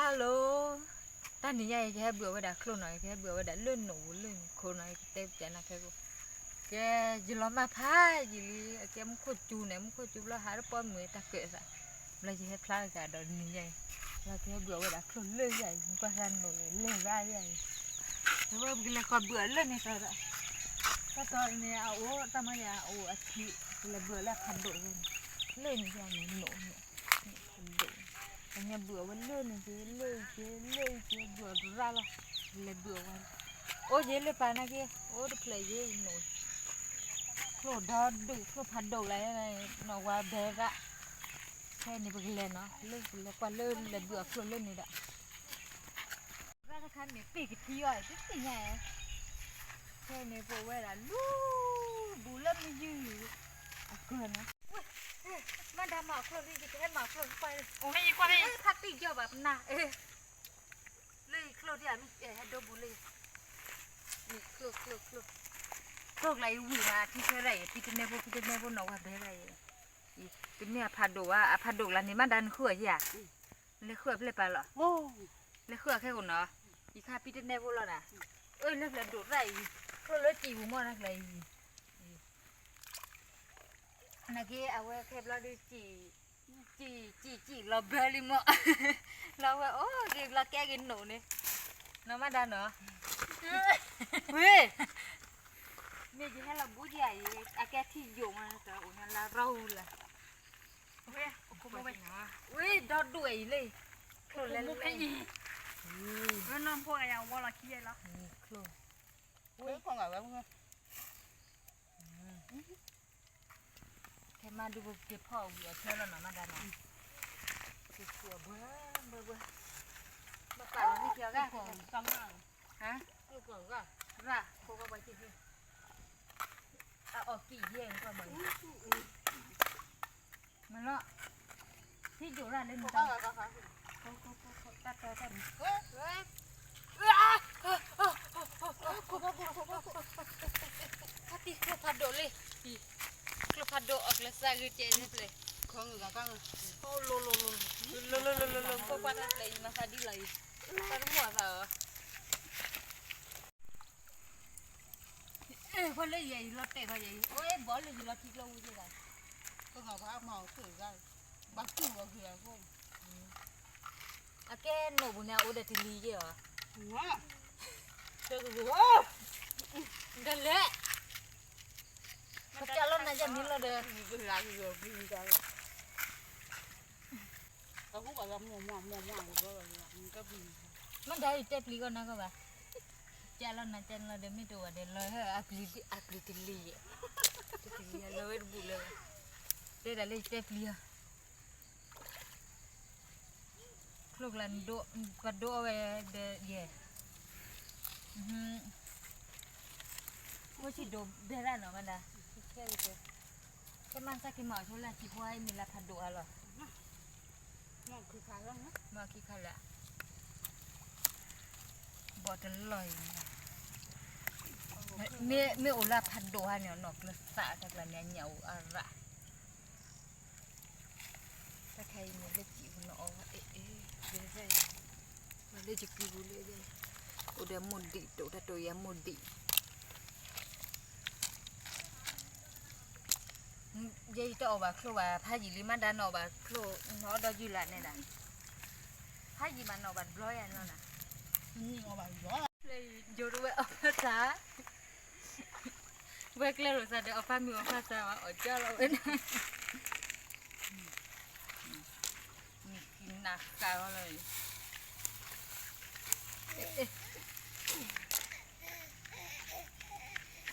ฮัลโหลตอนนี้ยายแค่เบื่อว่าด่าครูหน่อยแค่เบื่อว่าด่าเลื่อนหนูเลื่อนครูหน่อยเต็มใจนะแค่กูแกจะล้อมาพายจีลีแกมันโคตรจูเนี่ยมันโคตรจูแล้วหาแล้วป้อนมือตาเกิดซะเราจะให้พลาดกันตอนนี้ยายเราแค่เบื่อว่าด่าครูเลื่อนใหญ่มันก็รันหนูเลื่อนได้ใหญ่แต่ว่ากินแล้วก็เบื่อเลื่อนนี่ก็ตอนนี้เอาทำไมเอาอาทิตย์เลยเบื่อแล้วพันโดเลยเลื่อนอย่างนี้หนูเนี่ยพันโดอันนี้เบื่อวันเลื่อนนี่เลื่อนเบื่อraละเลยเบื่อวันโอ้ยเลยปานะกี้โอ้ดูเพลย์ยี่หนูโคตรดอดูโคตรพันโดเลยหนูว่าเบรกแค่นี้ไปเลยเนาะเลื่อนแล้วก็เลื่อนเลยเบื่อโคตรเลื่อนนี่แหละราชการเนี่ยปีกที่ย่อยที่สิไงแค่นี้พอเวลาลูดูเริ่มไม่ยืดเกินนะมาดามหมาโคลนนี่จะให้หมาโคลนไปโอ้ยอีกว่าให้พัดตีเยอะแบบน่ะเลยโคลนที่อ่ะมีให้ดูบุเลยนี่โคลนอะไรวิ่งมาที่เท่าไรปีเตเนโบหนอกว่าเท่าไรเป็นเนี่ยพัดดูว่าพัดดูแล้วนี่มาดันขั้วยี่อ่ะเลยขั้วเลยไปหรอโอ้เลยขั้วแค่คนเนาะอีข้าปีเตเนโบแล้วนะเลิกแล้วดูไรโคลนเลยจีบมั่วนักเลยนักเก็ตเอาไว้แค่เราดูจีเราเบลลี่มั้งเราว่าโอ้เด็กเราแก่กินหนูนี่น้ำมันดันเหรอเฮ้ยเนี่ยจะให้เราบู๊ใหญ่อาแกที่โยงนะแต่โอ้ยเราเราละเฮ้ยกูไม่ไปเฮ้ยดอดด้วยเลยโคลนเลยแล้วน้องพวกอะไรวะเราขี้อะไรโคลนเฮ้ยพวกอะไรวะแค่มาดูเก็บพ่อเบื่อเท่านั้นนะมาได้นะเก็บเบื่อมาป่าเราไม่เกี่ยวกันจังฮะลูกเกิดก็ร่ะพวกก็ไปที่นี่ออกกี่เย็นก็เหมือนมันเนาะที่อยู่ร้านเล่นมันตัดตีเครื่องพัดโดเลยเครื่องพัดโดออกแล้วใส่กระเจี๊ยบเลยของอยู่กับกันโอ้โลพวกพัดอะไรมาพัดดีเลยพัดหัวเขาพอเลยใหญ่รถเตะพอใหญ่โอ้ยบอลเลยรถที่เราอยู่ที่ไหนก็เขาพักเมาตื่นได้บักจู่กับเหือพวกแกหนูบุญเนี่ยโอ้เด็ดที่ลีเยอะเด็กหัวเดินเลยเขาจะเล่นนั่นจะมีเราเดินเป็นไรอยู่พี่กันเขาพูดว่ามัวก็มันก็บีมันได้เจ็บลีก่อนนะก็แบบจะเล่นนั่นจะเราเดินไม่ตัวเดินเลยอักลิติลีเลยบุเลยเดี๋ยวเลยเจ็บลีลูกหลานโดปัดโดเอาไว้เดี๋ยวว่าที่โดเดี๋ยวเนาะมันนะแค่นี้แค่มันสักกี่หมอช่วยละที่พ่อให้มีละพัดโดอะไรหมอคือขาแล้วนะหมอคือขาละบอดลอยไม่โอละพัดโดฮะเนี่ยนกละสะจากละเนี่ยเหนียวอะไรถ้าใครมีเล็กจิ๋วเนาะเอ๊ะเดี๋ยวใช่มาเล็กจิ๋วเลยโอ้เดี๋ยวมุดดิตัวยังมุดดิยัยจะเอาแบบครัวพายิลิมันดันเอาแบบครัวน้อดอยู่ละเนี่ยนะพายิมันเอาแบบร้อยอันแล้วนะนี่เอาแบบร้อยเลยโยนไปเอาภาษาเวกเลยหรือจะเดี๋ยวเอาฟ้ามือเอาภาษาว่าเอาเจ้าเราเองนี่กินหนักกายเลย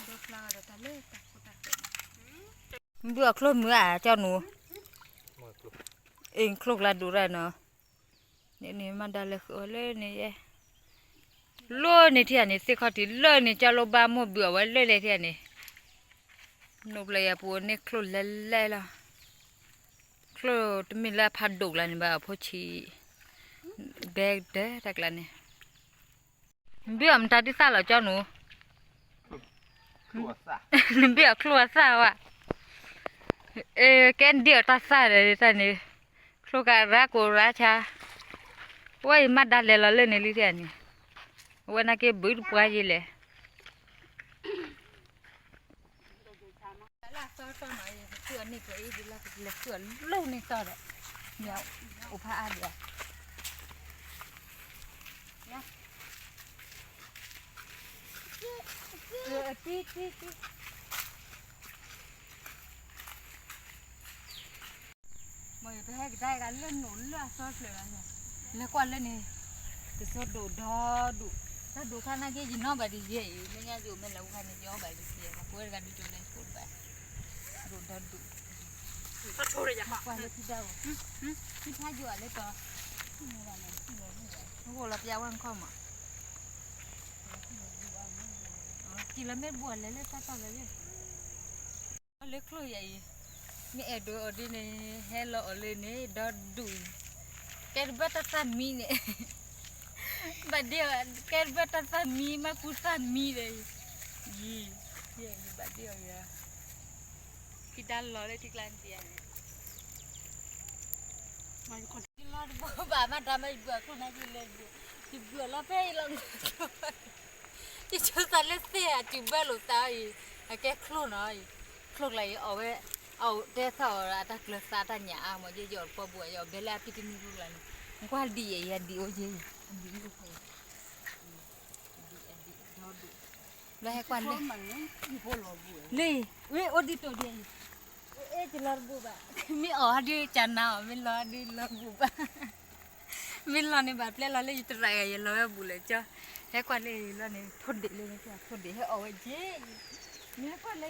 เด็กเราเดี๋ยวทะเลเบื่อคลุมมือเจ้าหนูเองคลุกละดูได้เนาะนี่มันได้เลยเลยนี่เล่นี่ที่อันนี้สิเขาที่เลยนี่เจ้าโลบาหมดเบื่อไว้เลยที่อันนี้นกเลยปูนี่คลุกเล่ละคลุกมีละพัดดุละนี่บ่าวพ่อชีแบกเด้อตักละนี่เบื่อมันตาที่ซ่าเหรอเจ้าหนูเบื่อครัวซ่าว่ะแกนเดียวตาซ่าเลยตอนนี้ครัวการรักกูราชา Why mad le la le ne li ni. Wana ke bu pwa ji le. La so so ma ye sửa ni ko i la le sửa lâu ni so de. Nya u pha a de. Ya. Ti. Mọi người thấy cái đây lên nổ là sốt rồi là lên quan lên này cái sốt đồ đo đủ ta đủ khả năng cái gì nó bài đi gì mình nghe dù mình là khả năng gió bài đi gì mà quên cái đi chỗ này sốt bài đồ đo đủ ta thôi rồi nhá quan lên thì đâu thì thay dù lên to nó gọi là giàu ăn không à chỉ là mấy buồn lên ta to lên lên khơi vậy mi edo odi ne hello ole ne do du ker bata sa mi ne badio ker bata sa mi ma ku sa mi de yi ye badio ya kita lo le tiklan dia mai con lo bo ba ma da mai bua ku na ji le ji bua la pe lo ji chu sa le se a ji ba lo ta yi a ke khlo no yi khlo lai o we au te sao ra ta klasa ta nya mo je jor po bua yo bela pitin ni bulan ko di ya di o je di ko di dodu la he kwan le ni po lo bu le we o di to di e je lor bu ba mi o di chana mi lo di lor bu ba mi lo ni ba ple lo le tra ya lo bu le cho he kwan le lo ni thod de le cho thod de he o je ni kwan le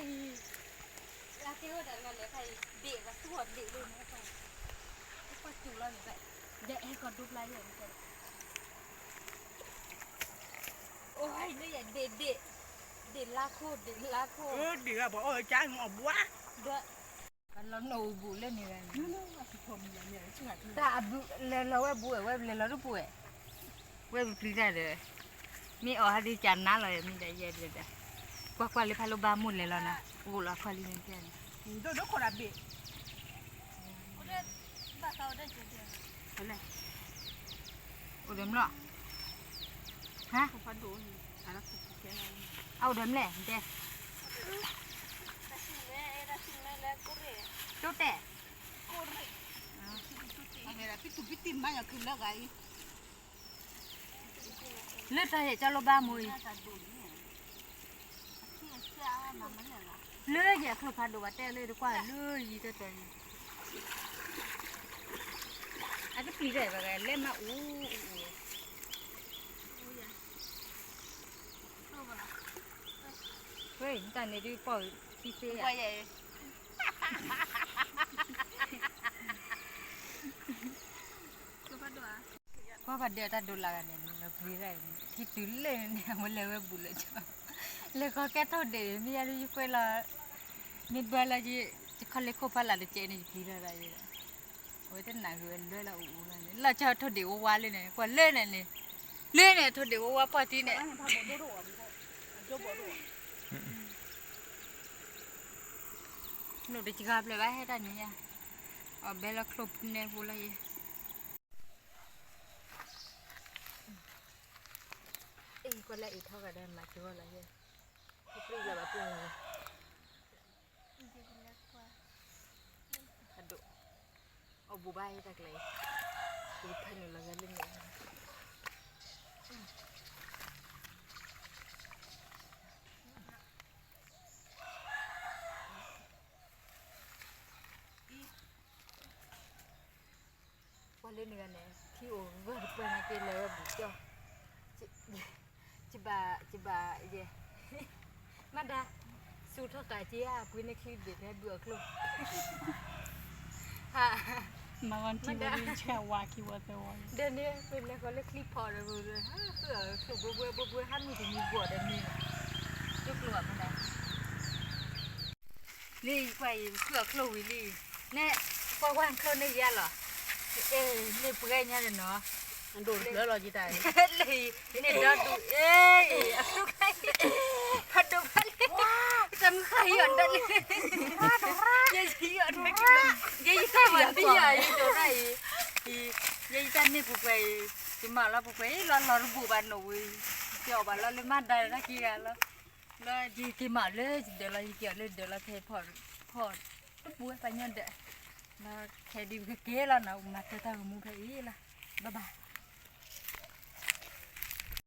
là cái hồi đó là thầy để và suốt để luôn nữa phải cái quan chủ là như vậy để em còn đúc lại rồi vậy ôi nó vậy để lá khô đi ra bỏ ở trái ngọ quá đó và nó nấu bù lên như này nó thì thầm nhà chứ hả ta bù lên lâu ấy bù ấy lên lâu đó bù ấy bù pli ra rồi mi ở hai đi chăn ná rồi mi để về rồi qua lấy pha ba mùn lên rồi nè bù là qua lấy lên kia đó còn là bị bà tao đây chưa được thế này ủa đếm lọ hả không phải đồ gì nó cũng cái này ao đếm lẻ thế chốt tẻ này là cái tụi cái tim mai là cứ là cái lướt ra để cho lô ba mùi lưỡi giờ không phải đồ bát tê lưỡi được qua lưỡi gì thế này anh cứ pì rẻ vào cái lên mà vậy ta này đi bỏ pì xe à vậy có vật điều ta đồ là này là pì rẻ thì từ lên này mới lấy bù lại cho lấy có cái thau để mi ăn đi quay là mi bơi là gì không lấy khô là để chơi này pì rẻ là gì ôi thế nào rồi lưỡi là là cho thau để qua lên này qua lên này thau để qua bỏ tí này nó để chỉ gặp lại vậy hết rồi nha ở bên là club này vô là gì có lẽ ít thôi cả đây mà chưa là gì không biết là bao nhiêu thật độ ở bù bay đặt lấy thì thân là cái linh này qua lên này khi ở vừa được bên này kia là bù cho chị bà gì mà đã su thọ cả chị à quý này khi để thấy bữa luôn ha mà còn chỉ là chơi qua khi qua tôi đây này quý này có lấy clip phò rồi rồi ha cửa bữa hát mình thì nhiều bữa đây nè chút lụa bên này đi quay cửa khâu đi nè qua quan khâu này ra rồi ê nè bữa nha rồi nó đồ nữa là gì đây lì nè đó đủ ê thật đúng Tâm khai ở đây. Dây gì ở đây? Dây sao mà bây giờ chỗ này thì dây chân này phục về chỉ mà là bố ấy là bố bà nội kiểu bà là lên mắt đây là kia là gì cái mà lên để là kiểu lên để là thế phở bố phải nhân đấy là cái đi cái kia là nào mà tao muốn thấy là bye bye